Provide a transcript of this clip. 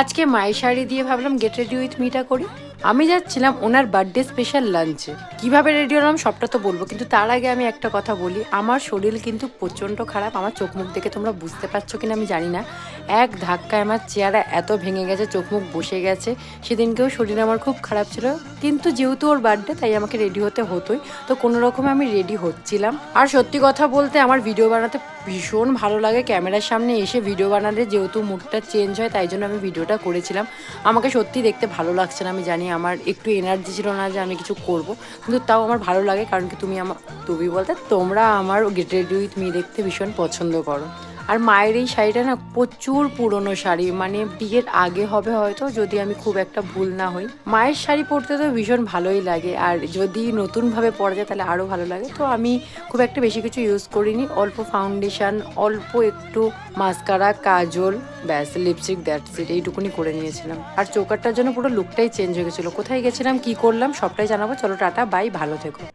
আজকে মায়ের শাড়ি দিয়ে ভাবলাম গেট রেডি উইথ মিটা করি। আমি যাচ্ছিলাম ওনার বার্থডে স্পেশাল লাঞ্চে। কিভাবে রেডি হলাম সবটা তো বলবো, কিন্তু তার আগে আমি একটা কথা বলি। আমার শরীর কিন্তু প্রচণ্ড খারাপ। আমার চোখ মুখ দেখে তোমরা বুঝতে পারছো কিনা আমি জানি না। এক ধাক্কায় আমার চেহারা এত ভেঙে গেছে, চোখ মুখ বসে গেছে। সেদিনকেও শরীর আমার খুব খারাপ ছিল, কিন্তু যেহেতু ওর বার্থডে তাই আমাকে রেডি হতে হতোই। তো কোনো রকমে আমি রেডি হচ্ছিলাম। আর সত্যি কথা বলতে আমার ভিডিও বানাতে ভীষণ ভালো লাগে। ক্যামেরার সামনে এসে ভিডিও বানালে যেহেতু মুডটা চেঞ্জ হয়, তাই জন্য আমি ভিডিওটা করেছিলাম। আমাকে সত্যি দেখতে ভালো লাগছে না, আমি জানি। আমার একটু এনার্জি ছিল না যে আমি কিছু করব, কিন্তু তাও আমার ভালো লাগে, কারণ কি তুমি বলতে তোমরা আমার গেট রেডি উইথ মি দেখতে ভীষণ পছন্দ করো। আর মায়ের এই শাড়িটা না প্রচুর পুরনো শাড়ি, মানে বিয়ের আগে হবে হয়তো, যদি আমি খুব একটা ভুল না হই। মায়ের শাড়ি পরতে তো ভীষণ ভালোই লাগে, আর যদি নতুনভাবে পরা যায় তাহলে আরও ভালো লাগে। তো আমি খুব একটা বেশি কিছু ইউজ করিনি, অল্প ফাউন্ডেশন, অল্প একটু মাস্কারা, কাজল, ব্যাস, লিপস্টিক, দ্যাটস ইট, এইটুকুনি করে নিয়েছিলাম। আর চোকারটার জন্য পুরো লুকটাই চেঞ্জ হয়ে গেছিলো। কোথায় গেছিলাম, কি করলাম সবটাই জানাবো। চলো টাটা, বাই, ভালো থেকো।